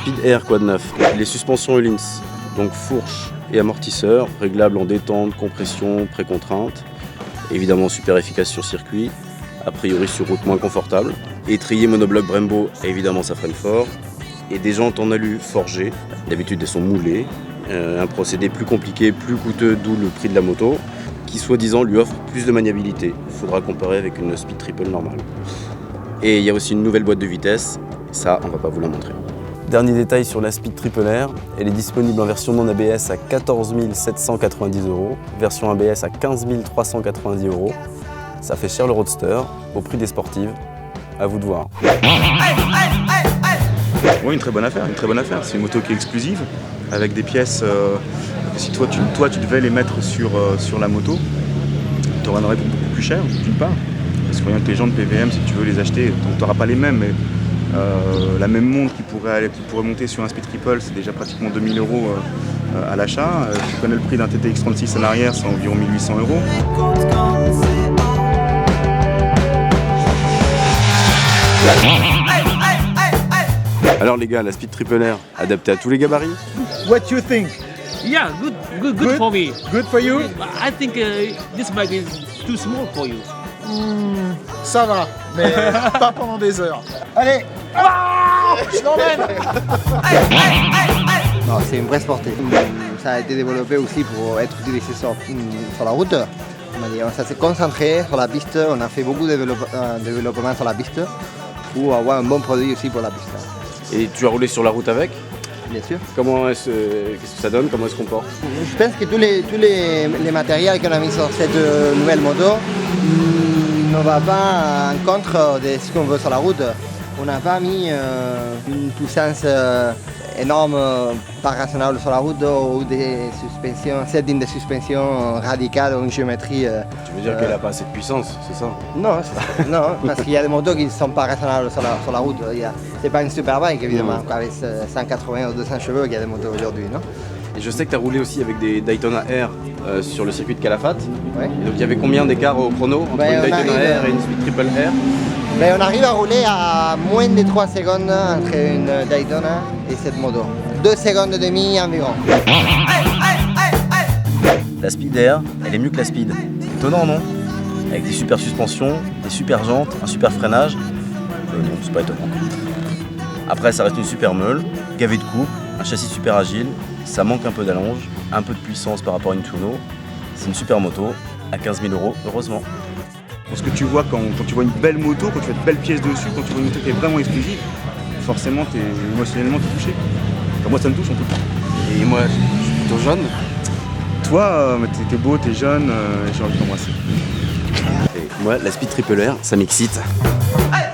Speed Air Quad 9. Les suspensions Öhlins, donc fourche et amortisseur, réglables en détente, compression, précontrainte. Évidemment super efficace sur circuit, a priori sur route moins confortable. Étrier monobloc Brembo, évidemment ça freine fort. Et des jantes en alu forgées, d'habitude elles sont moulées. Un procédé plus compliqué, plus coûteux, d'où le prix de la moto, qui soi-disant lui offre plus de maniabilité. Il faudra comparer avec une Speed Triple normale. Et il y a aussi une nouvelle boîte de vitesse, ça on va pas vous la montrer. Dernier détail sur la Speed Triple R, elle est disponible en version non ABS à 14 790 €, version ABS à 15 390 €. Ça fait cher le Roadster, au prix des sportives, à vous de voir. Oui, une très bonne affaire, C'est une moto qui est exclusive, avec des pièces que si toi tu devais les mettre sur la moto, tu en aurais pour beaucoup plus cher, d'une part. Parce que rien que les jantes PVM, si tu veux les acheter, tu n'auras pas les mêmes, mais la même montre qui pourrait monter sur un Speed Triple, c'est déjà pratiquement 2 000 € à l'achat. Tu connais le prix d'un TTX 36 en arrière, c'est environ 1 800 €. Alors les gars, la Speed Triple R, adaptée à tous les gabarits? What you think? Yeah, good for me. Good for you? I think this bike is too small for you. Ça va, mais pas pendant des heures. Allez, je l'emmène. Non, c'est une vraie sportive. Ça a été développé aussi pour être utilisé sur la route. Ça s'est concentré sur la piste, on a fait beaucoup de développement sur la piste pour avoir un bon produit aussi pour la piste. Et tu as roulé sur la route avec? Bien sûr. Qu'est-ce que ça donne? Comment elle se comporte? Je pense que tous les matériels qu'on a mis sur cette nouvelle moto ne va pas en contre de ce qu'on veut sur la route. On n'a pas mis une puissance énorme, pas raisonnable sur la route ou des suspensions, settings de suspension radicales ou une géométrie. Tu veux dire qu'elle n'a pas assez de puissance, c'est ça? Non, non, parce qu'il y a des motos qui ne sont pas raisonnables sur la route. C'est pas une superbike évidemment, avec 180 ou 200 chevaux qu'il y a des motos aujourd'hui, non? Et je sais que tu as roulé aussi avec des Daytona R sur le circuit de Calafate. Ouais. Et donc il y avait combien d'écart au chrono entre une Daytona R et une Speed Triple R? On arrive à rouler à moins de 3 secondes entre une Daytona et cette moto. 2 secondes et demie environ. La Speed Air, elle est mieux que la Speed. Étonnant, non? Avec des super suspensions, des super jantes, un super freinage. Non, c'est pas étonnant. Après, ça reste une super meule, gavée de coupe, un châssis super agile, ça manque un peu d'allonge, un peu de puissance par rapport à une Tuono. C'est une super moto, à 15 000 €, heureusement. Parce que tu vois quand tu vois une belle moto, quand tu vois de belles pièces dessus, quand tu vois une moto qui est vraiment exclusive, forcément émotionnellement t'es touché. Enfin, moi ça me touche en tout cas. Et moi, je suis plutôt jeune. Toi, t'es beau, t'es jeune, j'ai envie de t'embrasser. Et moi, la Speed Triple R, ça m'excite. Hey!